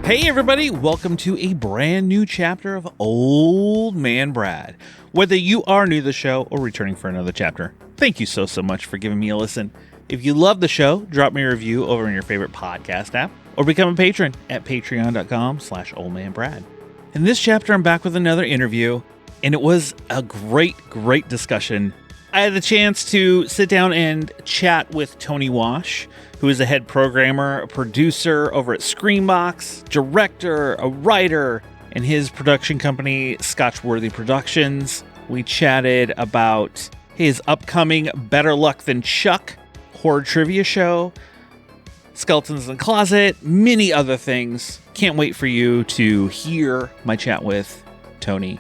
Hey everybody, welcome to a brand new chapter of Old Man Brad. Whether you are new to the show or returning for another chapter, thank you so much for giving me a listen. If you love the show, drop me a review over in your favorite podcast app or become a patron at patreon.com/oldmanbrad. In this chapter, I'm back with another interview, and it was a great discussion. I had the chance to sit down and chat with Tony Wash, who is a head programmer, a producer over at Screenbox, director, a writer, and his production company, Scotchworthy Productions. We chatted about his upcoming Better Luck Than Chuck horror trivia show, Skeletons in the Closet, many other things. Can't wait for you to hear my chat with Tony.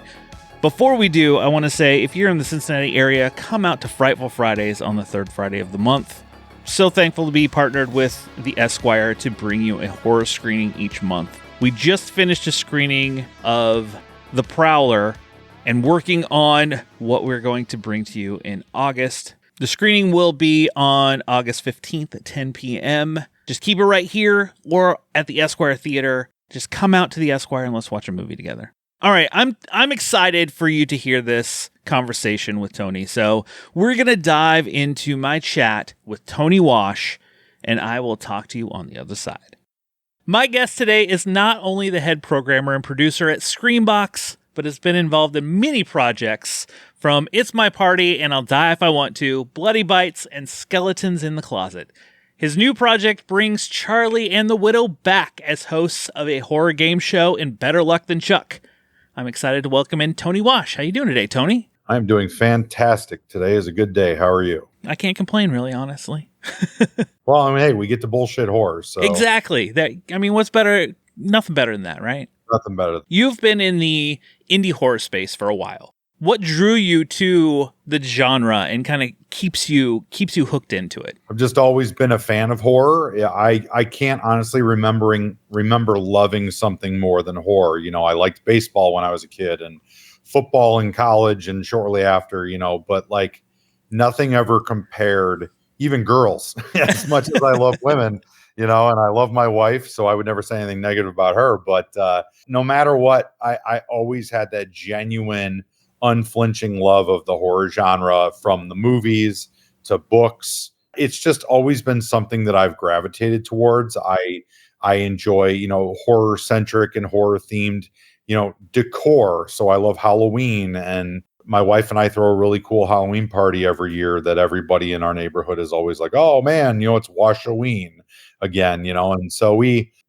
Before we do, I want to say, if you're in the Cincinnati area, come out to Frightful Fridays on the third Friday of the month. So thankful to be partnered with the Esquire to bring you a horror screening each month. We just finished a screening of The Prowler and working on what we're going to bring to you in August. The screening will be on August 15th at 10 p.m. Just keep it right here or at the Esquire Theater. Just come out to the Esquire and let's watch a movie together. All right, I'm excited for you to hear this conversation with Tony. So we're going to dive into my chat with Tony Wash, and I will talk to you on the other side. My guest today is not only the head programmer and producer at Screenbox, but has been involved in many projects from It's My Party and I'll Die If I Want To, Bloody Bites, and Skeletons in the Closet. His new project brings Charlie and the Widow back as hosts of a horror game show in Better Luck Than Chuck. I'm excited to welcome in Tony Wash. How you doing today, Tony? I'm doing fantastic. Today is a good day. How are you? I can't complain, really, honestly. Well, I mean, hey, we get to bullshit horror, so exactly. What's better? Nothing better than that, right? Nothing better. You've been in the indie horror space for a while. What drew you to the genre and kind of keeps you hooked into it? I've just always been a fan of horror. Yeah, I can't honestly remember loving something more than horror. You know, I liked baseball when I was a kid and football in college and shortly after, but like nothing ever compared, even girls, as much as I love women, and I love my wife, so I would never say anything negative about her. But no matter what, I always had that genuine, unflinching love of the horror genre, from the movies to books. It's just always been something that I've gravitated towards. I enjoy, horror centric and horror themed, decor. So I love Halloween, and my wife and I throw a really cool Halloween party every year that everybody in our neighborhood is always like, oh man, it's Washoween again, and so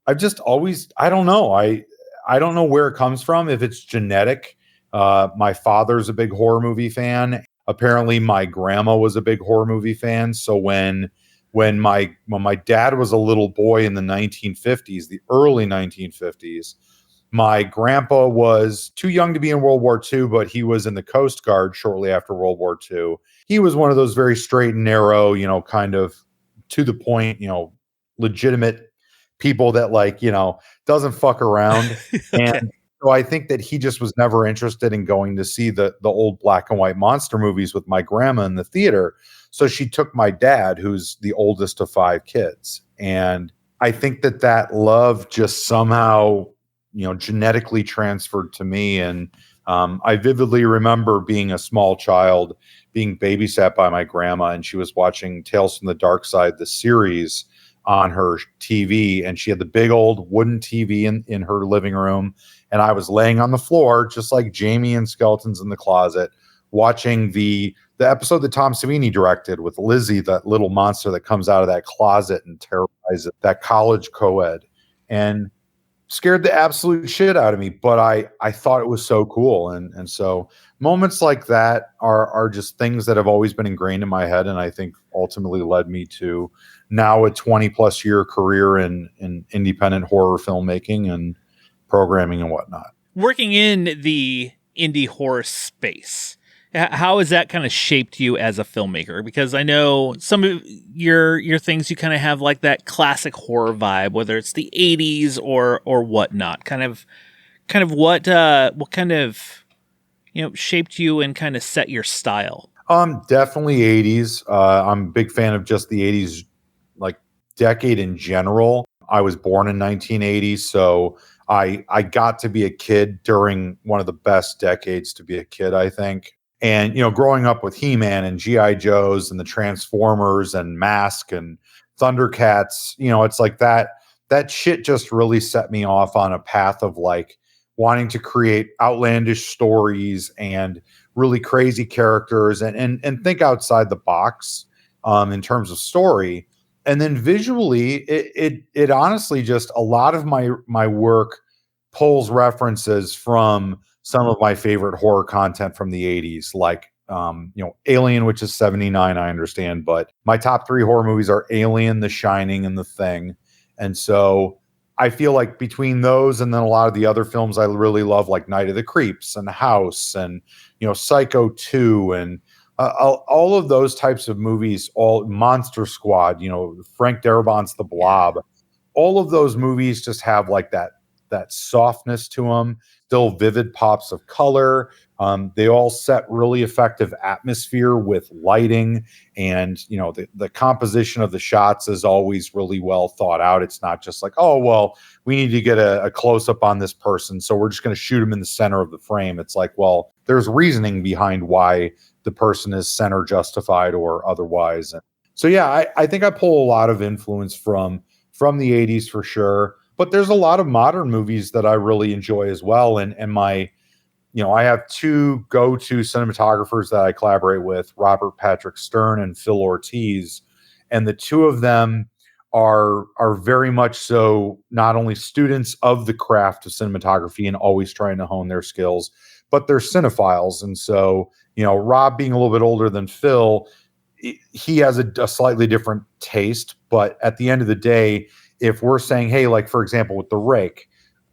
I've just always, I don't know where it comes from, if it's genetic. My father's a big horror movie fan. Apparently my grandma was a big horror movie fan. So when my dad was a little boy in the 1950s, the early 1950s, my grandpa was too young to be in World War II, but he was in the Coast Guard shortly after World War II. He was one of those very straight and narrow, kind of to the point, legitimate people that doesn't fuck around. Okay. And so I think that he just was never interested in going to see the old black and white monster movies with my grandma in the theater. So she took my dad, who's the oldest of 5 kids. And I think that love just somehow, genetically transferred to me. And I vividly remember being a small child, being babysat by my grandma, and she was watching Tales from the Dark Side, the series, on her TV. And she had the big old wooden TV in her living room. And I was laying on the floor, just like Jamie in Skeletons in the Closet, watching the episode that Tom Savini directed with Lizzie, that little monster that comes out of that closet and terrorizes that college co-ed, and scared the absolute shit out of me. But I thought it was so cool. And so moments like that are just things that have always been ingrained in my head. And I think ultimately led me to now a 20+ year career in independent horror filmmaking and programming and whatnot. Working in the indie horror space, how has that kind of shaped you as a filmmaker? Because I know some of your things, you kind of have like that classic horror vibe, whether it's the 80s or whatnot. Kind of what kind of shaped you and kind of set your style? Definitely 80s. I'm a big fan of just the 80s, like decade in general. I was born in 1980, so I got to be a kid during one of the best decades to be a kid, I think. And, growing up with He-Man and G.I. Joes and the Transformers and Mask and Thundercats, it's like that shit just really set me off on a path of like wanting to create outlandish stories and really crazy characters and think outside the box in terms of story. And then visually, it honestly just a lot of my work pulls references from some of my favorite horror content from the 80s, like Alien, which is 79, I understand, but my top 3 horror movies are Alien, The Shining, and The Thing. And so I feel like between those and then a lot of the other films I really love, like Night of the Creeps and House and Psycho 2 and all of those types of movies, all Monster Squad, Frank Darabont's The Blob, all of those movies just have like that softness to them, still vivid pops of color. They all set really effective atmosphere with lighting, and the composition of the shots is always really well thought out. It's not just like, oh well, we need to get a close up on this person, so we're just going to shoot him in the center of the frame. It's like, well, there's reasoning behind why the person is center justified or otherwise. And so yeah, I think I pull a lot of influence from the 80s for sure. But there's a lot of modern movies that I really enjoy as well. And my, I have 2 go-to cinematographers that I collaborate with, Robert Patrick Stern and Phil Ortiz. And the 2 of them are very much so not only students of the craft of cinematography and always trying to hone their skills, but they're cinephiles. And so, Rob being a little bit older than Phil, he has a slightly different taste. But at the end of the day, if we're saying, hey, like for example, with The Rake,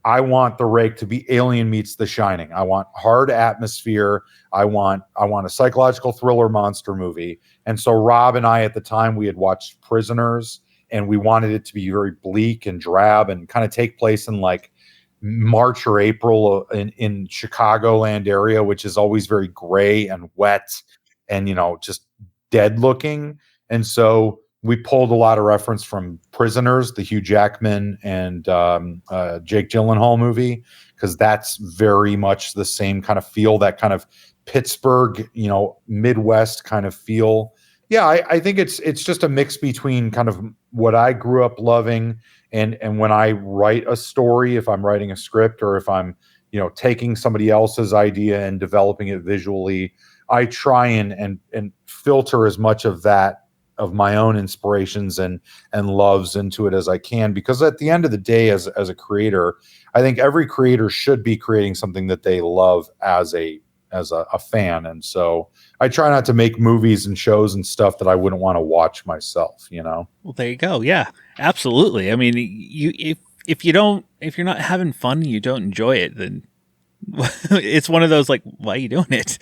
I want The Rake to be Alien meets The Shining. I want hard atmosphere. I want a psychological thriller monster movie. And so Rob and I at the time, we had watched Prisoners, and we wanted it to be very bleak and drab and kind of take place in like March or April in Chicagoland area, which is always very gray and wet and, just dead looking. And so we pulled a lot of reference from Prisoners, the Hugh Jackman and Jake Gyllenhaal movie, because that's very much the same kind of feel, that kind of Pittsburgh, Midwest kind of feel. Yeah, I think it's just a mix between kind of what I grew up loving and when I write a story, if I'm writing a script or if I'm, taking somebody else's idea and developing it visually, I try and filter as much of that, of my own inspirations and loves into it as I can, because at the end of the day, as a creator, I think every creator should be creating something that they love as a fan. And so I try not to make movies and shows and stuff that I wouldn't want to watch myself, Well, there you go. Yeah, absolutely. I mean, if you're not having fun, you don't enjoy it, then it's one of those like, why are you doing it?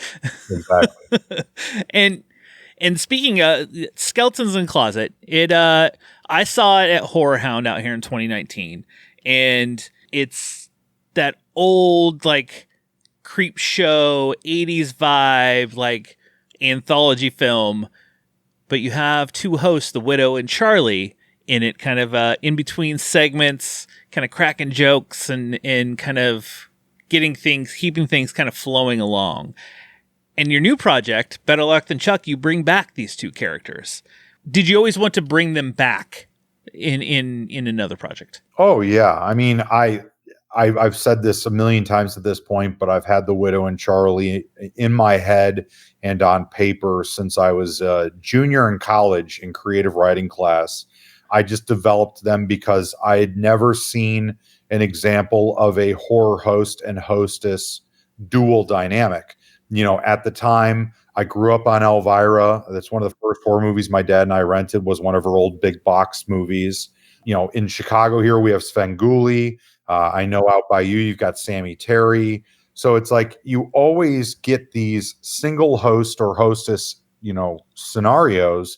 Exactly. And speaking of Skeletons in Closet, I saw it at Horror Hound out here in 2019, and it's that old like creep show 80s vibe, like anthology film, but you have 2 hosts, the Widow and Charlie, in it, kind of in between segments, kind of cracking jokes and kind of keeping things kind of flowing along. And your new project, Better Luck Than Chuck, you bring back these 2 characters. Did you always want to bring them back in another project? Oh yeah. I mean, I've said this a million times at this point, but I've had the Widow and Charlie in my head and on paper since I was a junior in college in creative writing class. I just developed them because I had never seen an example of a horror host and hostess dual dynamic. At the time, I grew up on Elvira. That's one of the first horror movies my dad and I rented, was one of her old big box movies. In Chicago here, we have Svengoolie. I know out by you've got Sammy Terry. So it's like you always get these single host or hostess, scenarios.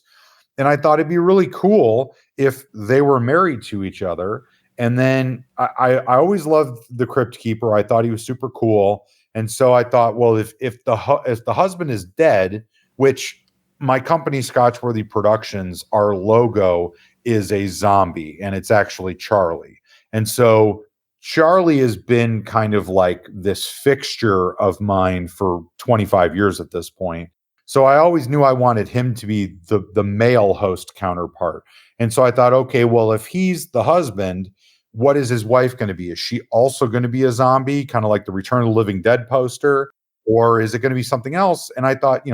And I thought it'd be really cool if they were married to each other. And then I always loved the Crypt Keeper. I thought he was super cool. And so I thought, well, if the husband is dead, which my company Scotchworthy Productions, our logo is a zombie, and it's actually Charlie. And so Charlie has been kind of like this fixture of mine for 25 years at this point. So I always knew I wanted him to be the male host counterpart. And so I thought, okay, well, if he's the husband, what is his wife going to be? Is she also going to be a zombie, kind of like the Return of the Living Dead poster? Or is it going to be something else? And I thought,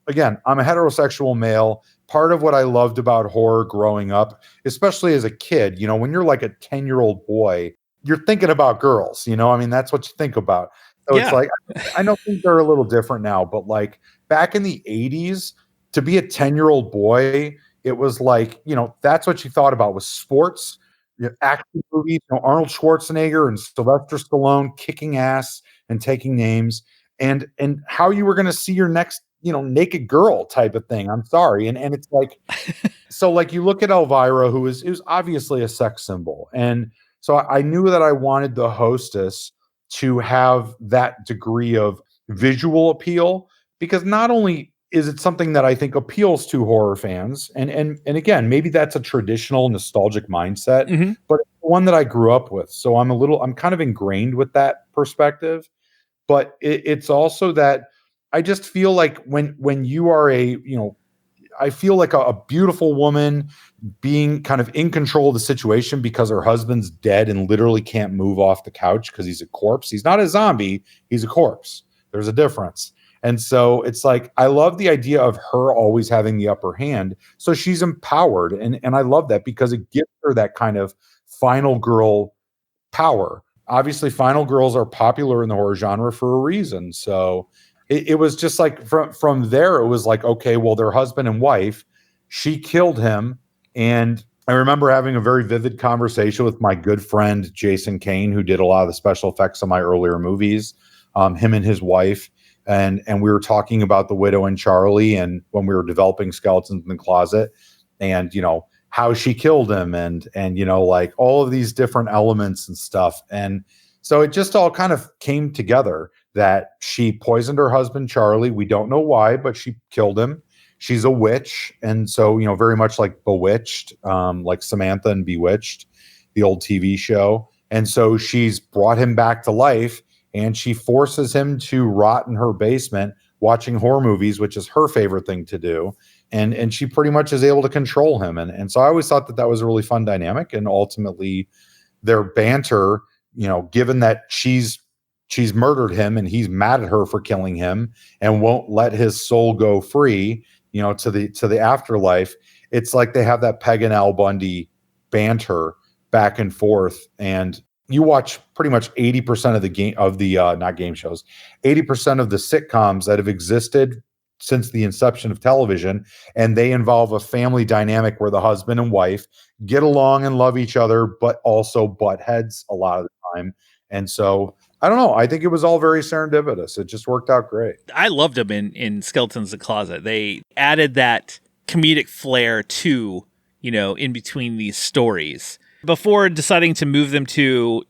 again, I'm a heterosexual male. Part of what I loved about horror growing up, especially as a kid, when you're like a 10-year-old boy, you're thinking about girls, I mean, that's what you think about. So It's like, I know things are a little different now, but like back in the 80s, to be a 10-year-old boy, it was like, that's what you thought about was sports, action movies, Arnold Schwarzenegger and Sylvester Stallone kicking ass and taking names, and how you were going to see your next, naked girl type of thing. I'm sorry. And it's like, so like you look at Elvira, who is obviously a sex symbol. And so I knew that I wanted the hostess to have that degree of visual appeal, because not only is it something that I think appeals to horror fans, and again, maybe that's a traditional nostalgic mindset, but it's one that I grew up with. So I'm kind of ingrained with that perspective. But it's also that I just feel like when you are I feel like a beautiful woman being kind of in control of the situation because her husband's dead and literally can't move off the couch because he's a corpse. He's not a zombie, he's a corpse. There's a difference. And so it's like, I love the idea of her always having the upper hand. So she's empowered. And I love that because it gives her that kind of final girl power. Obviously, final girls are popular in the horror genre for a reason. So it was just like from there, it was like, okay, well, they're husband and wife. She killed him. And I remember having a very vivid conversation with my good friend, Jason Kane, who did a lot of the special effects on my earlier movies, him and his wife. And we were talking about The Widow and Charlie, and when we were developing Skeletons in the Closet, and, how she killed him, and like all of these different elements and stuff. And so it just all kind of came together that she poisoned her husband, Charlie. We don't know why, but she killed him. She's a witch. And so, very much like Bewitched, like Samantha and Bewitched, the old TV show. And so she's brought him back to life, and she forces him to rot in her basement watching horror movies, which is her favorite thing to do. And she pretty much is able to control him. And so I always thought that was a really fun dynamic. And ultimately their banter, given that she's murdered him and he's mad at her for killing him and won't let his soul go free, to the afterlife. It's like they have that Peg and Al Bundy banter back and forth. And you watch pretty much 80% of not game shows, 80% of the sitcoms that have existed since the inception of television, and they involve a family dynamic where the husband and wife get along and love each other, but also butt heads a lot of the time. And so I don't know. I think it was all very serendipitous. It just worked out great. I loved them in Skeletons in the Closet. They added that comedic flair to, in between these stories. Before deciding to move them to,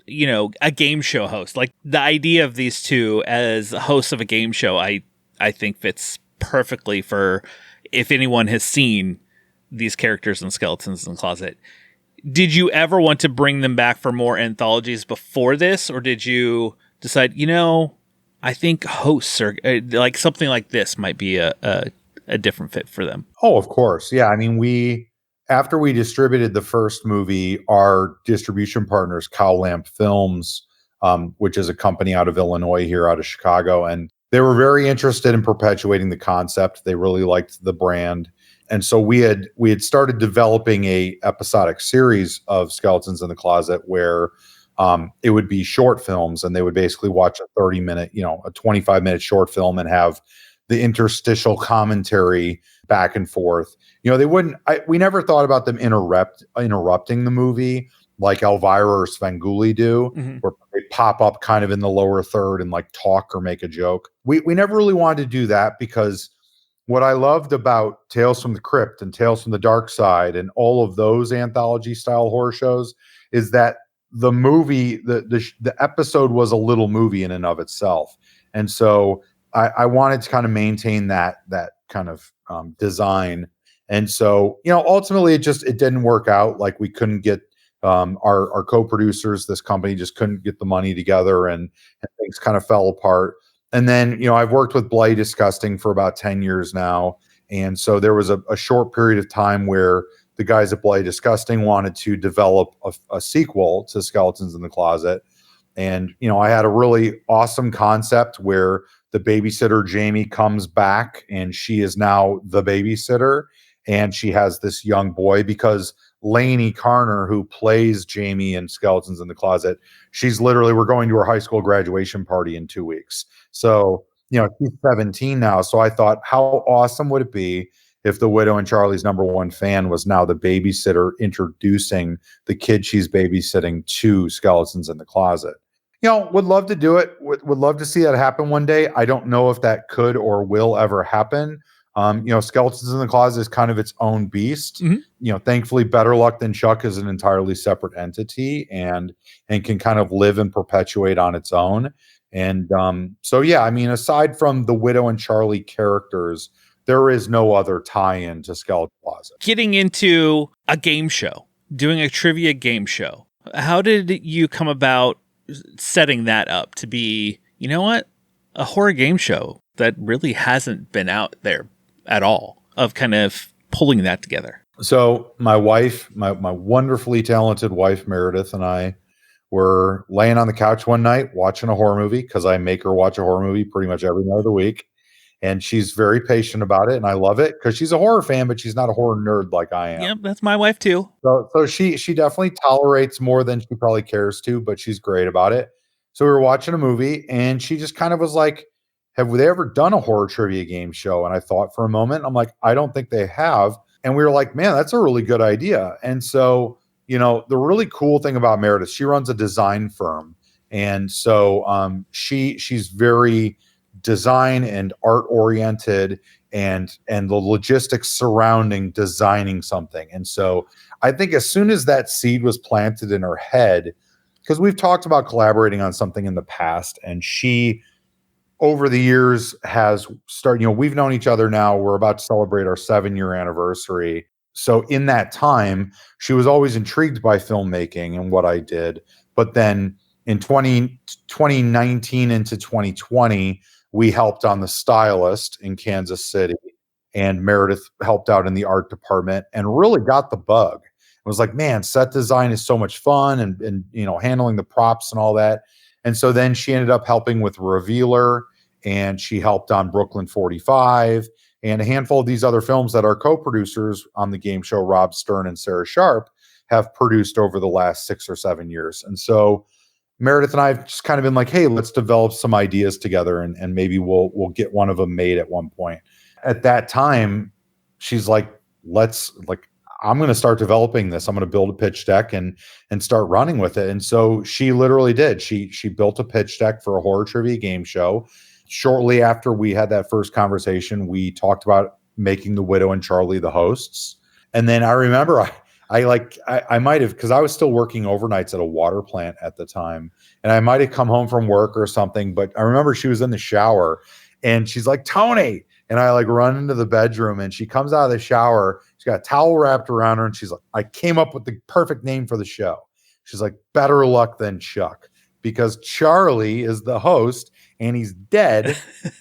a game show host, like the idea of these two as hosts of a game show, I think fits perfectly for if anyone has seen these characters in Skeletons in the Closet. Did you ever want to bring them back for more anthologies before this, or did you decide, I think hosts are like something like this might be a different fit for them? Oh, of course. Yeah. I mean, after we distributed the first movie, our distribution partners, Cow Lamp Films, which is a company out of Illinois here out of Chicago, and they were very interested in perpetuating the concept. They really liked the brand. And so we had started developing a episodic series of Skeletons in the Closet where it would be short films, and they would basically watch a 30-minute, a 25-minute short film and have the interstitial commentary back and forth. We never thought about them interrupting the movie like Elvira or Svengoolie do, where they pop up kind of in the lower third and like talk or make a joke. We never really wanted to do that, because what I loved about Tales from the Crypt and Tales from the Dark Side and all of those anthology style horror shows is that the movie, the episode was a little movie in and of itself. And so I wanted to kind of maintain that kind of design. And so, ultimately it didn't work out. Like we couldn't get our co-producers, this company just couldn't get the money together, and things kind of fell apart. And then, I've worked with Bloody Disgusting for about 10 years now. And so there was a short period of time where the guys at Bloody Disgusting wanted to develop a sequel to Skeletons in the Closet. And, I had a really awesome concept where the babysitter Jamie comes back and she is now the babysitter, and she has this young boy, because Yeany Carner, who plays Jamie in Skeletons in the Closet, we're going to her high school graduation party in 2 weeks. So, she's 17 now. So I thought, how awesome would it be if the Widow and Charlie's #1 fan was now the babysitter introducing the kid she's babysitting to Skeletons in the Closet? Would love to do it. Would love to see that happen one day. I don't know if that could or will ever happen. Skeletons in the Closet is kind of its own beast. Mm-hmm. Thankfully, Better Luck Than Chuck is an entirely separate entity and can kind of live and perpetuate on its own. And so, yeah, I mean, aside from the Widow and Charlie characters, there is no other tie-in to Skeleton Closet. Getting into a game show, doing a trivia game show, how did you come about setting that up to be, a horror game show that really hasn't been out there at all, of kind of pulling that together? So my wife, my wonderfully talented wife, Meredith, and I were laying on the couch one night watching a horror movie, because I make her watch a horror movie pretty much every night of the week. And she's very patient about it, and I love it, because she's a horror fan, but she's not a horror nerd like I am. Yep, that's my wife too. So she definitely tolerates more than she probably cares to, but she's great about it. So we were watching a movie, and she just kind of was like, have they ever done a horror trivia game show? And I thought for a moment, I'm like, I don't think they have. And we were like, man, that's a really good idea. And so, the really cool thing about Meredith, she runs a design firm. And so she's very design and art oriented, and the logistics surrounding designing something. And so I think as soon as that seed was planted in her head, because we've talked about collaborating on something in the past, and she, over the years, has started, we've known each other now, we're about to celebrate our 7-year anniversary. So in that time, she was always intrigued by filmmaking and what I did. But then in 2019 into 2020, we helped on The Stylist in Kansas City, and Meredith helped out in the art department and really got the bug. It was like, man, set design is so much fun, and handling the props and all that. And so then she ended up helping with Revealer, and she helped on Brooklyn 45 and a handful of these other films that our co-producers on the game show, Rob Stern and Sarah Sharp, have produced over the last 6 or 7 years. And so Meredith and I have just kind of been like, hey, let's develop some ideas together, and maybe we'll get one of them made at one point. At that time, she's like, I'm going to start developing this. I'm going to build a pitch deck and start running with it. And so she literally did. She built a pitch deck for a horror trivia game show. Shortly after we had that first conversation, we talked about making the Widow and Charlie the hosts. And then I remember I might have, because I was still working overnights at a water plant at the time, and I might have come home from work or something, but I remember she was in the shower and she's like, Tony. And I run into the bedroom, and she comes out of the shower. She's got a towel wrapped around her, and she's like, I came up with the perfect name for the show. She's like, Better Luck Than Chuck, because Charlie is the host and he's dead.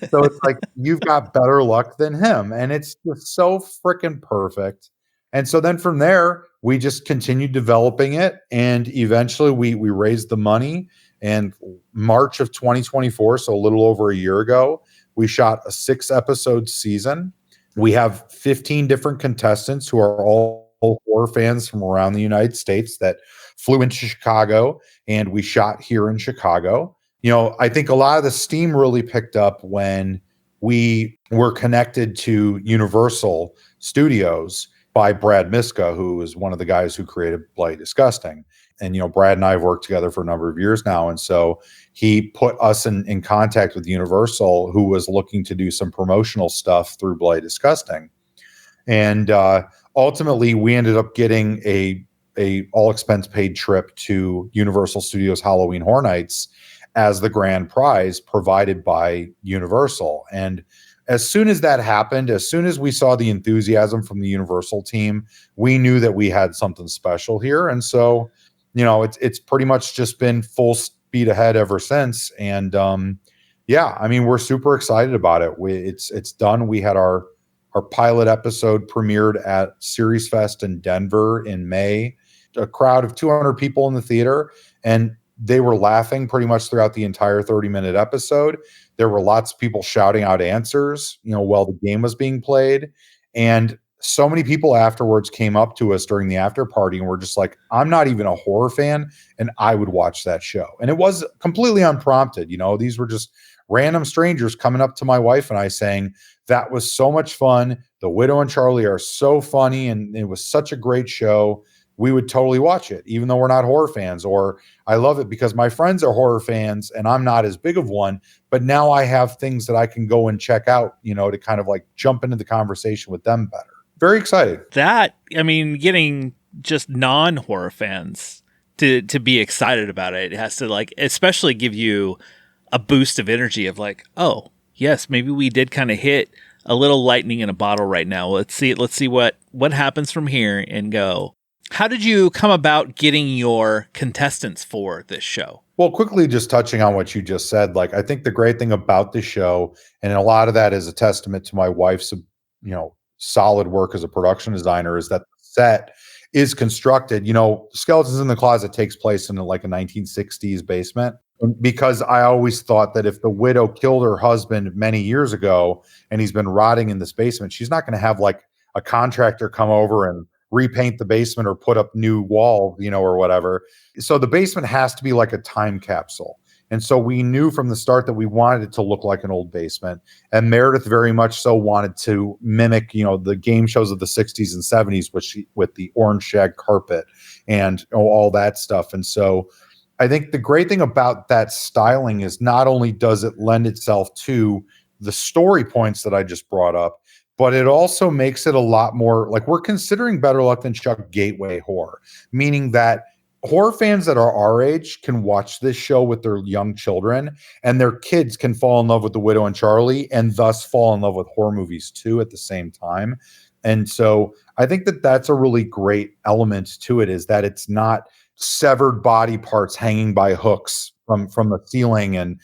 So it's like, you've got better luck than him. And it's just so freaking perfect. And so then from there, we just continued developing it. And eventually we raised the money. And March of 2024, so a little over a year ago, we shot a 6-episode season. We have 15 different contestants who are all horror fans from around the United States that flew into Chicago, and we shot here in Chicago. I think a lot of the steam really picked up when we were connected to Universal Studios by Brad Miska, who is one of the guys who created Bloody Disgusting. And, Brad and I have worked together for a number of years now. And so he put us in contact with Universal, who was looking to do some promotional stuff through Bloody Disgusting. And ultimately, we ended up getting a all expense paid trip to Universal Studios Halloween Horror Nights as the grand prize provided by Universal. And as soon as that happened, as soon as we saw the enthusiasm from the Universal team, we knew that we had something special here. And so, it's pretty much just been full speed ahead ever since. And yeah, I mean, we're super excited about it. It's done. We had our pilot episode premiered at Series Fest in Denver in May. A crowd of 200 people in the theater, and they were laughing pretty much throughout the entire 30-minute episode. There were lots of people shouting out answers, while the game was being played. And so many people afterwards came up to us during the after party and were just like, I'm not even a horror fan, and I would watch that show. And it was completely unprompted. These were just random strangers coming up to my wife and I saying, that was so much fun. The Widow and Charlie are so funny, and it was such a great show. We would totally watch it, even though we're not horror fans. Or I love it because my friends are horror fans and I'm not as big of one, but now I have things that I can go and check out, to kind of like jump into the conversation with them better. Very excited. Getting just non-horror fans to be excited about it has to especially give you a boost of energy of like, oh yes, maybe we did kind of hit a little lightning in a bottle right now. Let's see what happens from here and go. How did you come about getting your contestants for this show? Well, quickly, just touching on what you just said, I think the great thing about the show, and a lot of that is a testament to my wife's, solid work as a production designer, is that the set is constructed. Skeletons in the Closet takes place in a 1960s basement. Because I always thought that if the widow killed her husband many years ago and he's been rotting in this basement, she's not going to have a contractor come over and repaint the basement or put up new wall, or whatever. So the basement has to be like a time capsule. And so we knew from the start that we wanted it to look like an old basement. And Meredith very much so wanted to mimic, the game shows of the 60s and 70s with the orange shag carpet and all that stuff. And so I think the great thing about that styling is not only does it lend itself to the story points that I just brought up, but it also makes it a lot more we're considering Better Luck Than Chuck gateway horror, meaning that horror fans that are our age can watch this show with their young children, and their kids can fall in love with The Widow and Charlie and thus fall in love with horror movies too at the same time. And so I think that that's a really great element to it, is that it's not severed body parts hanging by hooks from the ceiling and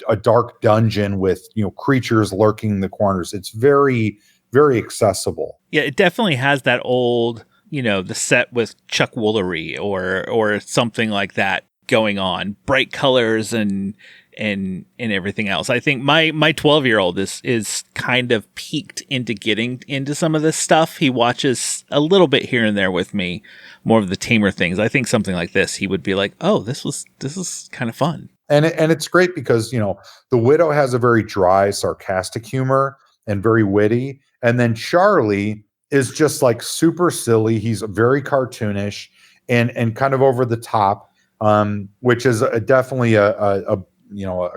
a dark dungeon with creatures lurking in the corners. It's very, very accessible. Yeah, it definitely has that old, the set with Chuck Woolery or something like that going on. Bright colors and everything else. I think my 12-year-old is kind of peaked into getting into some of this stuff. He watches a little bit here and there with me, more of the tamer things. I think something like this, he would be like, oh, this is kind of fun. And it's great because, the Widow has a very dry, sarcastic humor and very witty. And then Charlie is just super silly. He's very cartoonish and kind of over the top, which is definitely a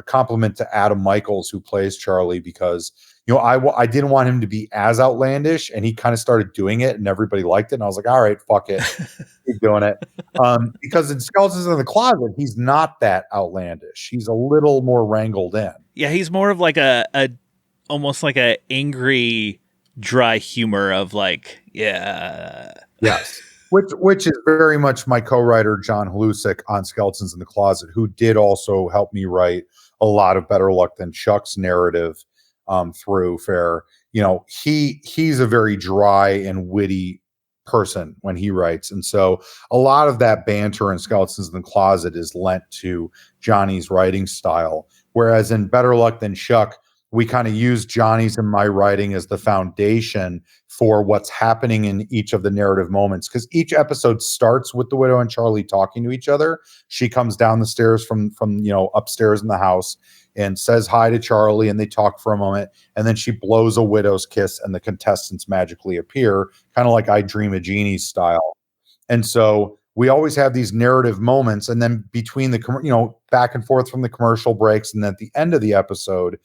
compliment to Adam Michaels, who plays Charlie, because I didn't want him to be as outlandish, and he kind of started doing it and everybody liked it, and I was like, all right, fuck it, keep doing it. Because in Skeletons in the Closet, he's not that outlandish. He's a little more wrangled in. Yeah, he's more of almost like a angry, dry humor of yeah. Yes. Which is very much my co-writer, John Hlusik, on Skeletons in the Closet, who did also help me write a lot of Better Luck Than Chuck's narrative through Fair. He's a very dry and witty person when he writes. And so a lot of that banter in Skeletons in the Closet is lent to Johnny's writing style. Whereas in Better Luck Than Chuck, we kind of use Johnny's and my writing as the foundation for what's happening in each of the narrative moments. Because each episode starts with the Widow and Charlie talking to each other. She comes down the stairs from upstairs in the house and says hi to Charlie, and they talk for a moment. And then she blows a widow's kiss and the contestants magically appear, kind of like I Dream of Jeannie style. And so we always have these narrative moments. And then between the, back and forth from the commercial breaks, and then at the end of the episode,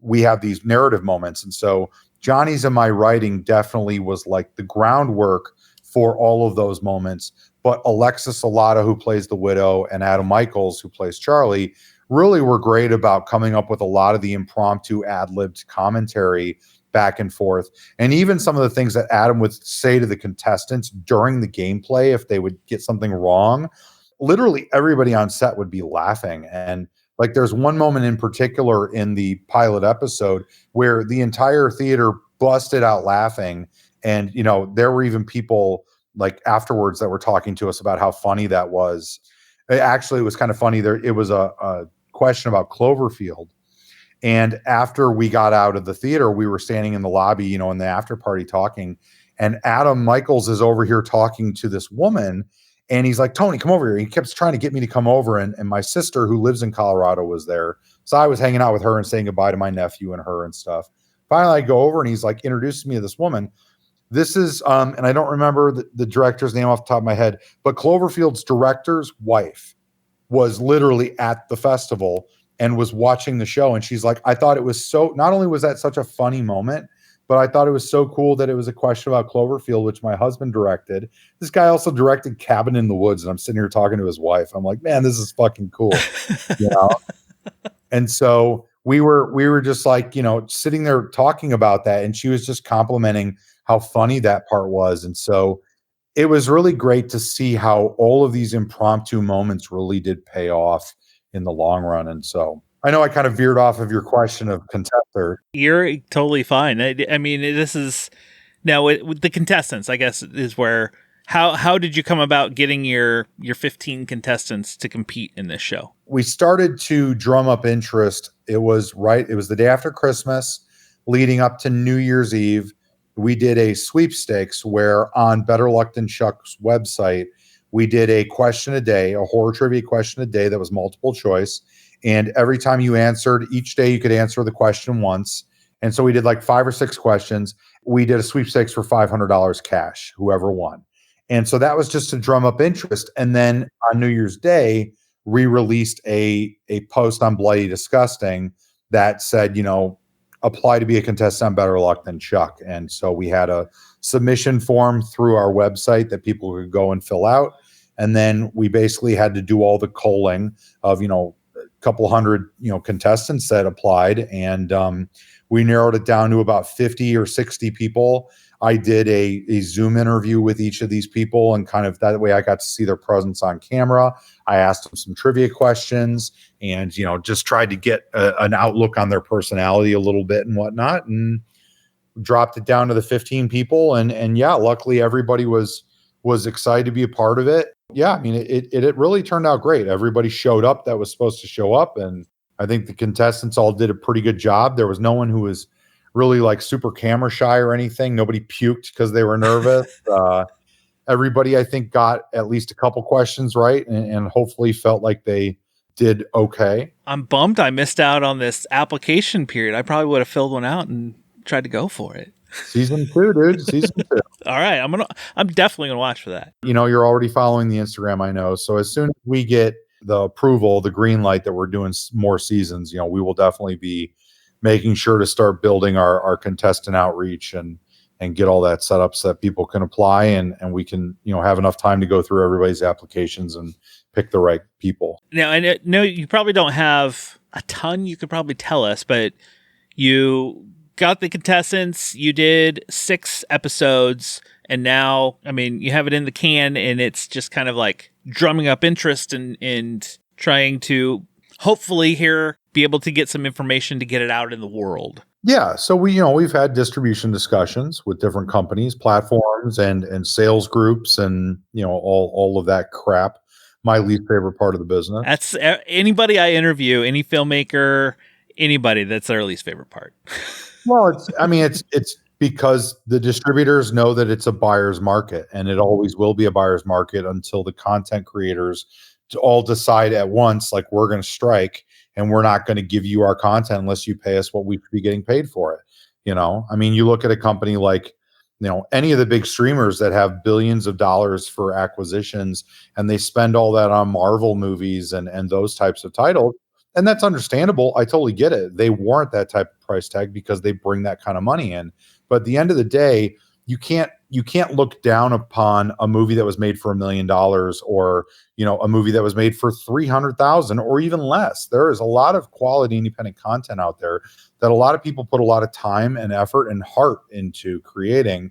we have these narrative moments. And so Johnny's and my writing definitely was the groundwork for all of those moments. But Alexis Salata, who plays the Widow, and Adam Michaels, who plays Charlie, really were great about coming up with a lot of the impromptu ad-libbed commentary back and forth. And even some of the things that Adam would say to the contestants during the gameplay, if they would get something wrong, literally everybody on set would be laughing. And like there's one moment in particular in the pilot episode where the entire theater busted out laughing. And, you know, there were even people like afterwards that were talking to us about how funny that was. It was kind of funny. It was a question about Cloverfield. And after we got out of the theater, we were standing in the lobby, you know, in the after party talking. And Adam Michaels is over here talking to this woman. And he's like, Tony, come over here. He kept trying to get me to come over. And my sister, who lives in Colorado, was there. So I was hanging out with her and saying goodbye to my nephew and her and stuff. Finally, I go over and he's like, introduces me to this woman. This is, and I don't remember the director's name off the top of my head, but Cloverfield's director's wife was literally at the festival and was watching the show. And she's like, I thought it was so, not only was that such a funny moment, but I thought it was so cool that it was a question about Cloverfield, which my husband directed. This guy also directed Cabin in the Woods. And I'm sitting here talking to his wife. I'm like, man, this is fucking cool. You know? And so we were just like, you know, sitting there talking about that. And she was just complimenting how funny that part was. And so it was really great to see how all of these impromptu moments really did pay off in the long run. And so I know I kind of veered off of your question of contester. You're totally fine. I mean, this is now with the contestants, I guess, is where how did you come about getting your 15 contestants to compete in this show? We started to drum up interest. It was the day after Christmas, leading up to New Year's Eve. We did a sweepstakes where on Better Luck Than Chuck's website, we did a question a day, a horror trivia question a day that was multiple choice. And every time you answered, each day you could answer the question once. And so we did like 5 or 6 questions. We did a sweepstakes for $500 cash, whoever won. And so that was just to drum up interest. And then on New Year's Day, we released a post on Bloody Disgusting that said, you know, apply to be a contestant on Better Luck Than Chuck. And so we had a submission form through our website that people could go and fill out. And then we basically had to do all the culling of, you know, a couple hundred, you know, contestants that applied. And we narrowed it down to about 50 or 60 people. I did a Zoom interview with each of these people, and kind of that way I got to see their presence on camera. I asked them some trivia questions and, you know, just tried to get an outlook on their personality a little bit and whatnot, and dropped it down to the 15 people. And yeah, luckily everybody was excited to be a part of it. Yeah, I mean, it really turned out great. Everybody showed up that was supposed to show up. And I think the contestants all did a pretty good job. There was no one who was really like super camera shy or anything. Nobody puked because they were nervous. Everybody, I think, got at least a couple questions right, and hopefully felt like they did okay. I'm bummed I missed out on this application period. I probably would have filled one out and tried to go for it. Season 2, dude. Season 2. All right. I'm definitely gonna watch for that. You know, you're already following the Instagram, I know. So as soon as we get the approval, the green light that we're doing more seasons, you know, we will definitely be making sure to start building our contestant outreach and get all that set up so that people can apply and we can, you know, have enough time to go through everybody's applications and pick the right people. Now, I know you probably don't have a ton you could probably tell us, but you got the contestants, you did 6 episodes, and now, I mean, you have it in the can, and it's just kind of like drumming up interest and trying to hopefully be able to get some information to get it out in the world. Yeah. So we've had distribution discussions with different companies, platforms, and sales groups, and, you know, all of that crap. My least favorite part of the business. That's anybody I interview, any filmmaker, anybody, that's their least favorite part. Well, it's because the distributors know that it's a buyer's market, and it always will be a buyer's market until the content creators all decide at once, like, we're going to strike and we're not going to give you our content unless you pay us what we should be getting paid for it. You know, I mean, you look at a company like, you know, any of the big streamers that have billions of dollars for acquisitions, and they spend all that on Marvel movies and those types of titles. And that's understandable. I totally get it. They warrant that type of price tag because they bring that kind of money in. But at the end of the day, you can't look down upon a movie that was made for $1 million, or a movie that was made for 300,000 or even less. There is a lot of quality independent content out there that a lot of people put a lot of time and effort and heart into creating.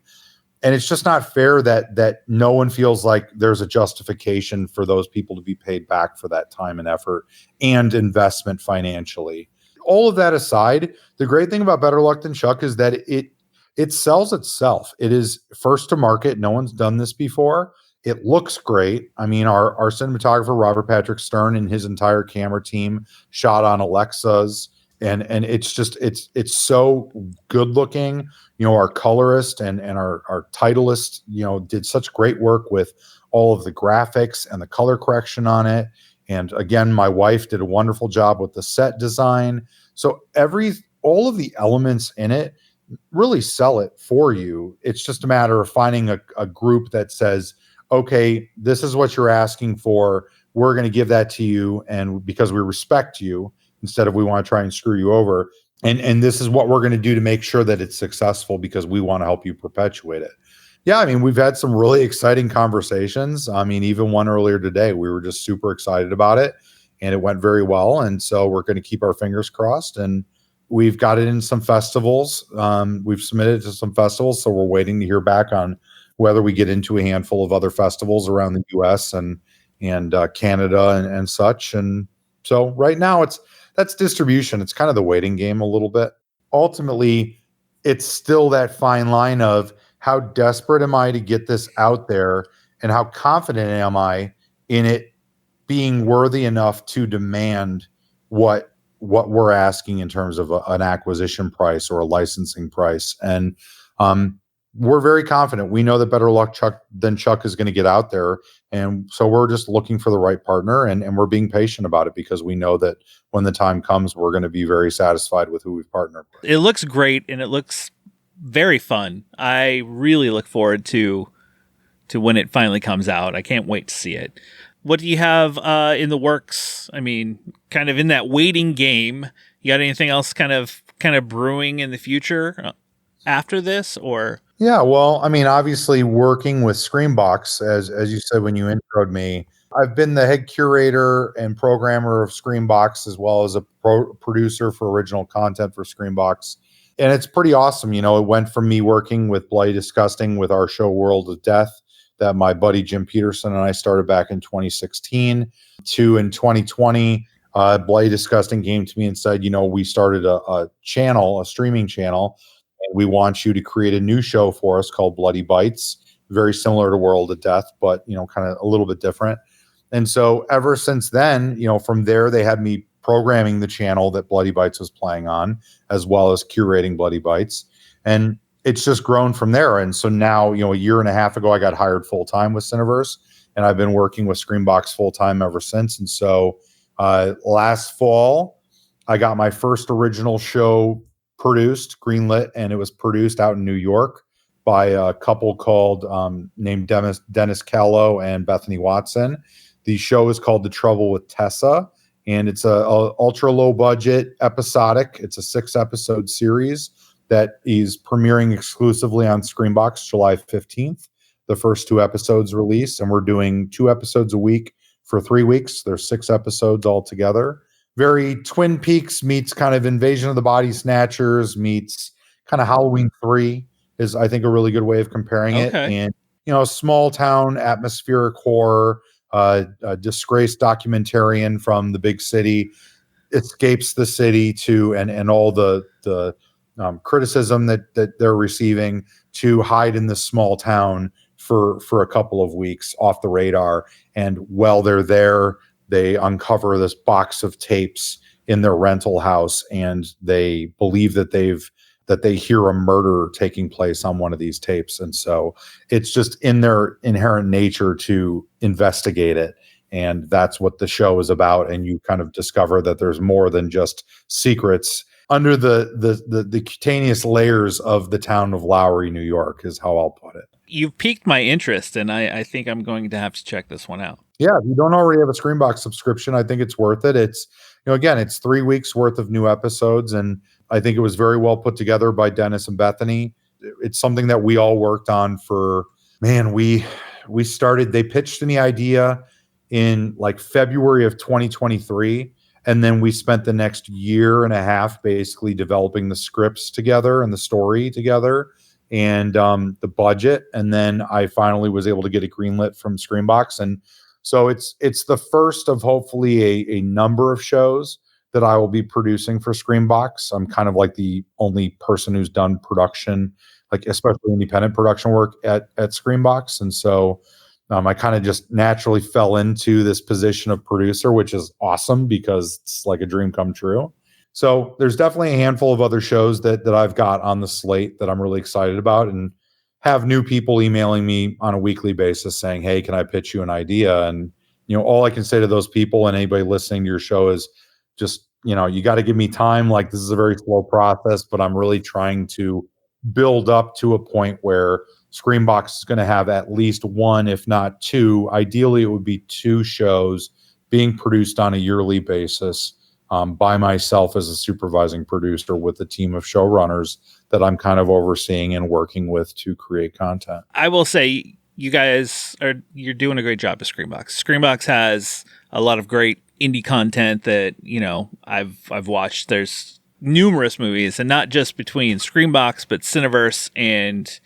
And it's just not fair that no one feels like there's a justification for those people to be paid back for that time and effort and investment financially. All of that aside, the great thing about Better Luck Than Chuck is that it sells itself. It is first to market. No one's done this before. It looks great. I mean, our cinematographer, Robert Patrick Stern, and his entire camera team shot on Alexas. And it's just, it's so good looking. Our colorist and our titleist, did such great work with all of the graphics and the color correction on it. And again, my wife did a wonderful job with the set design. So all of the elements in it really sell it for you. It's just a matter of finding a group that says, okay, this is what you're asking for. We're going to give that to you. And because we respect you, instead of we want to try and screw you over. And this is what we're going to do to make sure that it's successful because we want to help you perpetuate it. Yeah, I mean, we've had some really exciting conversations. I mean, even one earlier today, we were just super excited about it and it went very well. And so we're going to keep our fingers crossed, and we've got it in some festivals. We've submitted to some festivals, so we're waiting to hear back on whether we get into a handful of other festivals around the US and Canada and such. And so right now that's distribution. It's kind of the waiting game a little bit. Ultimately, it's still that fine line of how desperate am I to get this out there, and how confident am I in it being worthy enough to demand what we're asking in terms of an acquisition price or a licensing price. And we're very confident. We know that Better Luck Than Chuck is going to get out there. And so we're just looking for the right partner, and we're being patient about it because we know that when the time comes, we're going to be very satisfied with who we've partnered with. It looks great, and it looks very fun. I really look forward to when it finally comes out. I can't wait to see it. What do you have in the works? I mean, kind of in that waiting game. You got anything else kind of brewing in the future after this, or? Yeah, well, I mean, obviously working with Screambox, as you said when you introed me, I've been the head curator and programmer of Screambox, as well as a producer for original content for Screambox. And it's pretty awesome. It went from me working with Bloody Disgusting with our show World of Death that my buddy Jim Peterson and I started back in 2016 to in 2020, Bloody Disgusting came to me and said, we started a streaming channel. We want you to create a new show for us called Bloody Bites, very similar to World of Death, but, kind of a little bit different. And so ever since then, from there, they had me programming the channel that Bloody Bites was playing on, as well as curating Bloody Bites. And it's just grown from there. And so now, a year and a half ago, I got hired full-time with Cineverse, and I've been working with Screambox full-time ever since. And so last fall, I got my first original show produced, greenlit, and it was produced out in New York by a couple called named Dennis Callow and Bethany Watson. The show is called The Trouble with Tessa, and it's a ultra low budget episodic. It's a 6-episode series that is premiering exclusively on Screambox July 15th. The first 2 episodes release, and we're doing 2 episodes a week for 3 weeks. There's 6 episodes altogether. Very Twin Peaks meets kind of Invasion of the Body Snatchers meets kind of Halloween 3 is, I think, a really good way of comparing it. And, small town atmospheric horror, a disgraced documentarian from the big city escapes the city and all the criticism that they're receiving to hide in this small town for a couple of weeks off the radar. And while they're there, they uncover this box of tapes in their rental house, and they believe that they hear a murder taking place on one of these tapes. And so it's just in their inherent nature to investigate it. And that's what the show is about. And you kind of discover that there's more than just secrets under the cutaneous layers of the town of Lowry, New York, is how I'll put it. You've piqued my interest, and I think I'm going to have to check this one out. Yeah, if you don't already have a Screambox subscription, I think it's worth it. It's, again, it's 3 weeks worth of new episodes, and I think it was very well put together by Dennis and Bethany. it's something that we all worked on for, man, we started, they pitched me the idea in like February of 2023. And then we spent the next year and a half basically developing the scripts together and the story together and the budget. And then I finally was able to get it greenlit from Screambox. And so it's the first of hopefully a number of shows that I will be producing for Screambox. I'm kind of like the only person who's done production, like especially independent production work at Screambox. And so I kind of just naturally fell into this position of producer, which is awesome because it's like a dream come true. So there's definitely a handful of other shows that I've got on the slate that I'm really excited about, and have new people emailing me on a weekly basis saying, hey, can I pitch you an idea? And, all I can say to those people and anybody listening to your show is just, you got to give me time. Like, this is a very slow process, but I'm really trying to build up to a point where Screambox is going to have at least one, if not two. Ideally, it would be two shows being produced on a yearly basis by myself as a supervising producer with a team of showrunners that I'm kind of overseeing and working with to create content. I will say you're doing a great job at Screambox. Screambox has a lot of great indie content that, I've watched. There's numerous movies, and not just between Screambox, but Cineverse and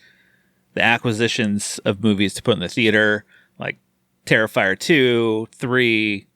the acquisitions of movies to put in the theater, like Terrifier 2, 3,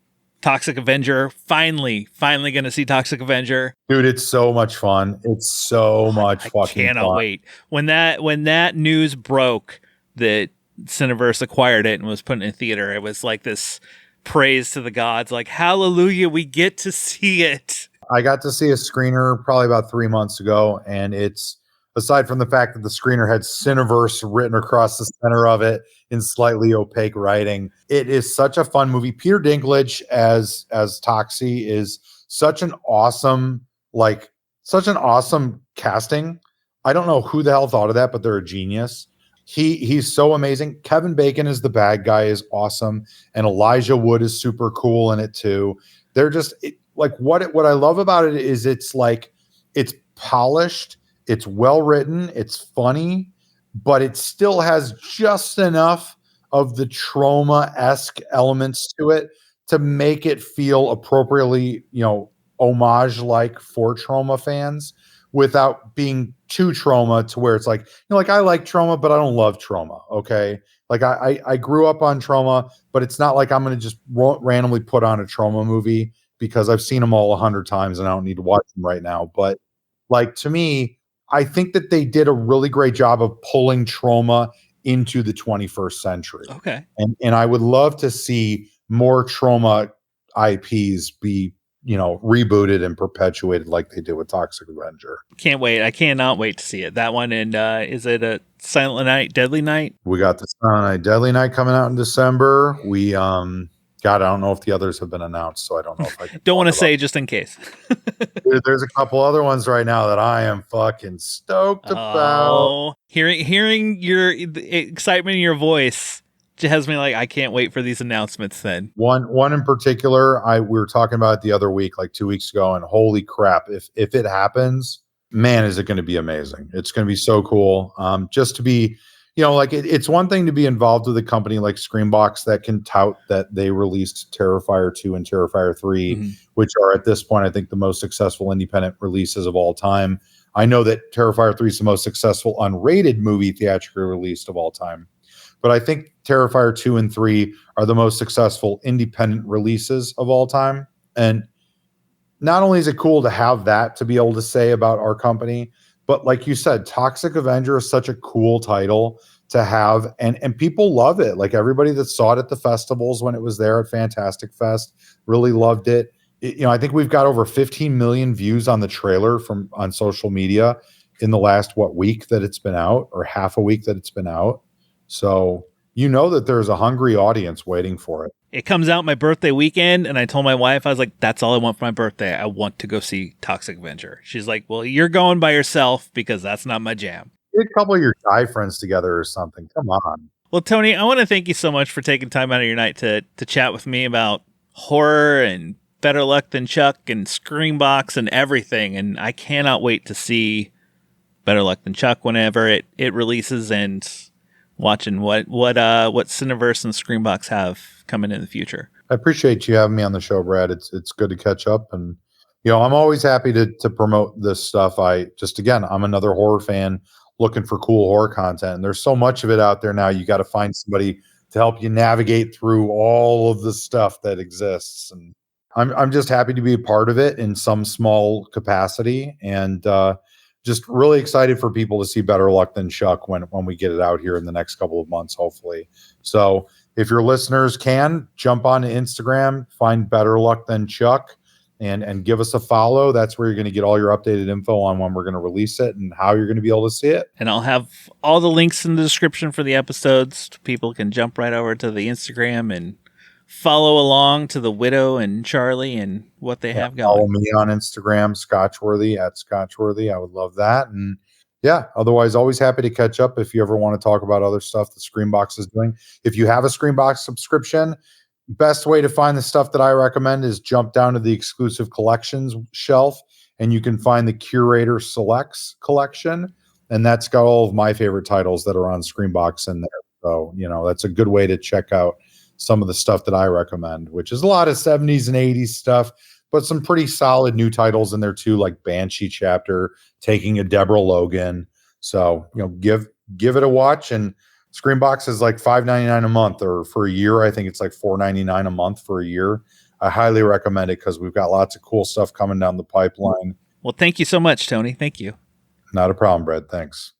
Toxic Avenger. Finally going to see Toxic Avenger. Dude, it's so much fun. It's so much fucking fun. I cannot wait. When that news broke that Cineverse acquired it and was put in a theater, it was like this praise to the gods, like, hallelujah, we get to see it. I got to see a screener probably about 3 months ago, and it's, aside from the fact that the screener had Cineverse written across the center of it in slightly opaque writing, it is such a fun movie. Peter Dinklage as Toxie is such an awesome casting. I don't know who the hell thought of that, but they're a genius. He's so amazing. Kevin Bacon is the bad guy, is awesome, and Elijah Wood is super cool in it too. They're just what I love about it is it's polished. It's well written, it's funny, but it still has just enough of the Trauma-esque elements to it to make it feel appropriately, homage-like for Trauma fans without being too Trauma to where it's like, I like Trauma, but I don't love Trauma, okay? Like, I grew up on Trauma, but it's not like I'm going to just randomly put on a Trauma movie because I've seen them all 100 times and I don't need to watch them right now. But, like, to me, I think that they did a really great job of pulling Trauma into the 21st century. Okay. And I would love to see more Trauma IPs be, rebooted and perpetuated like they did with Toxic Avenger. Can't wait. I cannot wait to see it. That one. And is it a Silent Night, Deadly Night? We got the Silent Night, Deadly Night coming out in December. We, God, I don't know if the others have been announced, so I don't know if I can. Don't want to say just in case. There's a couple other ones right now that I am fucking stoked about. Hearing your excitement in your voice has me like, I can't wait for these announcements then. One in particular, we were talking about it the other week, like 2 weeks ago, and holy crap, if it happens, man, is it going to be amazing. It's going to be so cool. Just to be, it's one thing to be involved with a company like Screambox that can tout that they released Terrifier 2 and Terrifier 3, which are at this point, I think, the most successful independent releases of all time. I know that Terrifier 3 is the most successful unrated movie theatrically released of all time. But I think Terrifier 2 and 3 are the most successful independent releases of all time. And not only is it cool to have that to be able to say about our company, but like you said, Toxic Avenger is such a cool title to have, and people love it. Like, everybody that saw it at the festivals when it was there at Fantastic Fest really loved it. I think we've got over 15 million views on the trailer on social media in the last week that it's been out, or half a week that it's been out. So that there's a hungry audience waiting for it. It comes out my birthday weekend, and I told my wife, I was like, that's all I want for my birthday. I want to go see Toxic Avenger. She's like, well, you're going by yourself because that's not my jam. Get a couple of your guy friends together or something. Come on. Well, Tony, I want to thank you so much for taking time out of your night to chat with me about horror and Better Luck Than Chuck and Screambox and everything. And I cannot wait to see Better Luck Than Chuck whenever it releases, and watching what Cineverse and Screenbox have coming in the future. I appreciate you having me on the show, Brad. It's good to catch up, and I'm always happy to promote this stuff. I'm another horror fan looking for cool horror content, and there's so much of it out there now. You got to find somebody to help you navigate through all of the stuff that exists, and I'm just happy to be a part of it in some small capacity, and just really excited for people to see Better Luck Than Chuck when we get it out here in the next couple of months, hopefully. So if your listeners can, jump on to Instagram, find Better Luck Than Chuck, and give us a follow. That's where you're going to get all your updated info on when we're going to release it and how you're going to be able to see it. And I'll have all the links in the description for the episodes. People can jump right over to the Instagram and follow along to the Widow and Charlie and what they have going. Follow me on Instagram, Scotchworthy, @Scotchworthy. I would love that. And otherwise, always happy to catch up if you ever want to talk about other stuff that Screenbox is doing. If you have a Screenbox subscription, best way to find the stuff that I recommend is jump down to the exclusive collections shelf, and you can find the Curator Selects collection. And that's got all of my favorite titles that are on Screenbox in there. So, that's a good way to check out some of the stuff that I recommend, which is a lot of 70s and 80s stuff, but some pretty solid new titles in there too, like Banshee Chapter, Taking a Deborah Logan. So, give it a watch. And Screenbox is like $5.99 a month, or for a year, I think it's like $4.99 a month for a year. I highly recommend it because we've got lots of cool stuff coming down the pipeline. Well, thank you so much, Tony. Thank you. Not a problem, Brad. Thanks.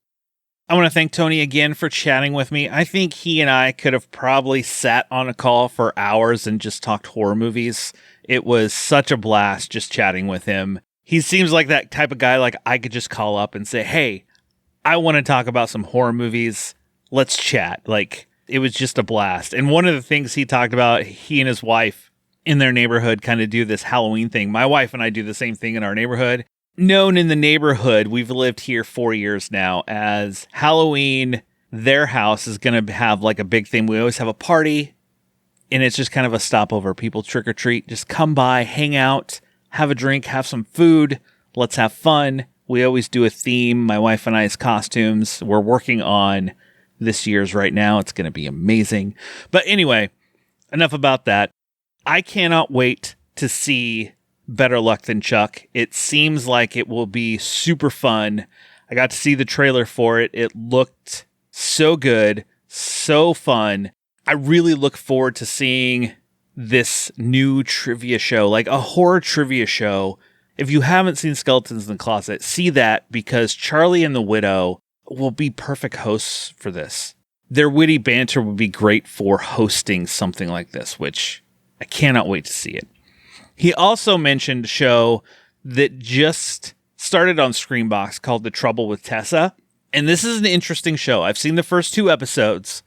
I want to thank Tony again for chatting with me. I think he and I could have probably sat on a call for hours and just talked horror movies. It was such a blast just chatting with him. He seems like that type of guy, like I could just call up and say, hey, I want to talk about some horror movies. Let's chat. Like, it was just a blast. And one of the things he talked about, he and his wife in their neighborhood kind of do this Halloween thing. My wife and I do the same thing in our neighborhood. Known in the neighborhood, we've lived here 4 years now, as Halloween, their house is going to have like a big thing. We always have a party, and it's just kind of a stopover. People trick or treat, just come by, hang out, have a drink, have some food. Let's have fun. We always do a theme. My wife and I's costumes. We're working on this year's right now. It's going to be amazing. But anyway, enough about that. I cannot wait to see Better Luck Than Chuck. It seems like it will be super fun. I got to see the trailer for it. It looked so good, so fun. I really look forward to seeing this new trivia show, like a horror trivia show. If you haven't seen Skeletons in the Closet, see that, because Charlie and the Widow will be perfect hosts for this. Their witty banter would be great for hosting something like this, which I cannot wait to see it. He also mentioned a show that just started on Screenbox called The Trouble with Tessa. And this is an interesting show. I've seen the first 2 episodes,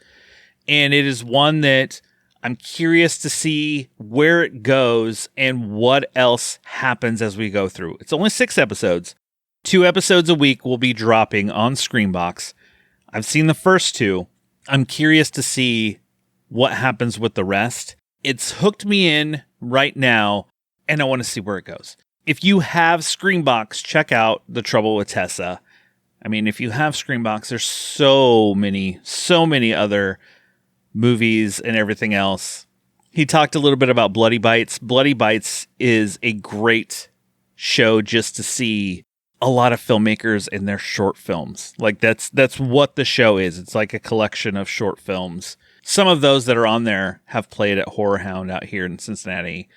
and it is one that I'm curious to see where it goes and what else happens as we go through. It's only 6 episodes. 2 episodes a week will be dropping on Screenbox. I've seen the first 2. I'm curious to see what happens with the rest. It's hooked me in right now, and I want to see where it goes. If you have Screenbox, check out The Trouble with Tessa. I mean, if you have Screenbox, there's so many other movies and everything else. He talked a little bit about Bloody Bites. Bloody Bites is a great show just to see a lot of filmmakers in their short films. Like that's what the show is. It's like a collection of short films. Some of those that are on there have played at Horror Hound out here in Cincinnati.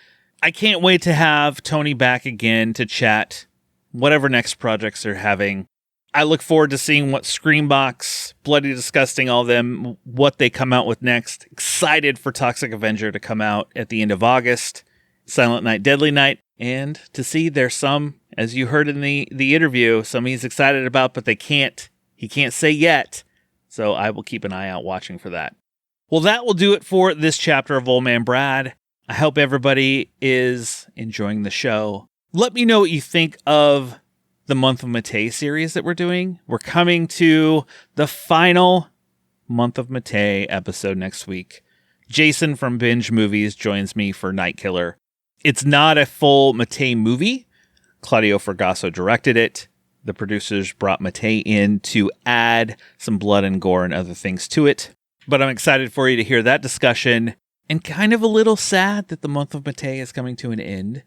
I can't wait to have Tony back again to chat whatever next projects they're having. I look forward to seeing what Screenbox, Bloody Disgusting, all of them, what they come out with next. Excited for Toxic Avenger to come out at the end of August, Silent Night, Deadly Night, and to see there's some, as you heard in the interview, some he's excited about, but he can't say yet. So I will keep an eye out watching for that. Well, that will do it for this chapter of Old Man Brad. I hope everybody is enjoying the show. Let me know what you think of the Month of Matei series that we're doing. We're coming to the final Month of Matei episode next week. Jason from Binge Movies joins me for Night Killer. It's not a full Matei movie. Claudio Fragasso directed it. The producers brought Matei in to add some blood and gore and other things to it. But I'm excited for you to hear that discussion, and kind of a little sad that the month of Matei is coming to an end.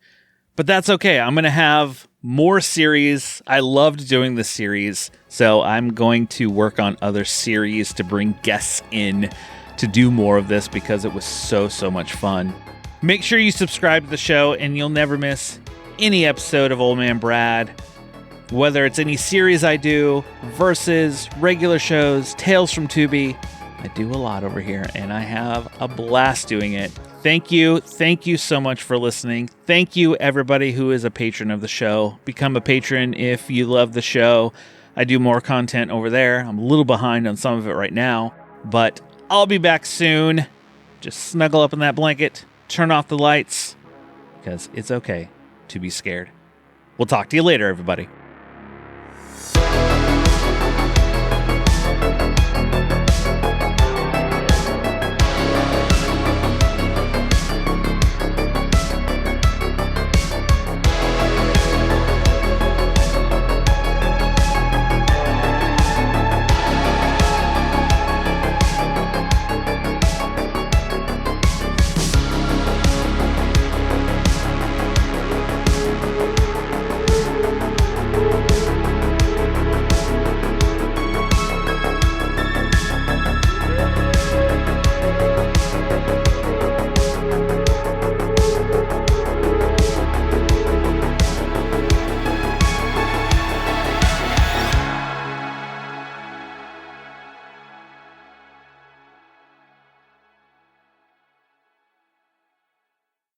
But that's okay. I'm going to have more series. I loved doing this series, so I'm going to work on other series to bring guests in to do more of this because it was so much fun. Make sure you subscribe to the show and you'll never miss any episode of Old Man Brad. Whether it's any series I do, versus regular shows, Tales from Tubi, I do a lot over here and I have a blast doing it. Thank you so much for listening. Thank you everybody who is a patron of the show. Become a patron if you love the show. I do more content over there. I'm a little behind on some of it right now, but I'll be back soon. Just snuggle up in that blanket, turn off the lights, because it's okay to be scared. We'll talk to you later, everybody.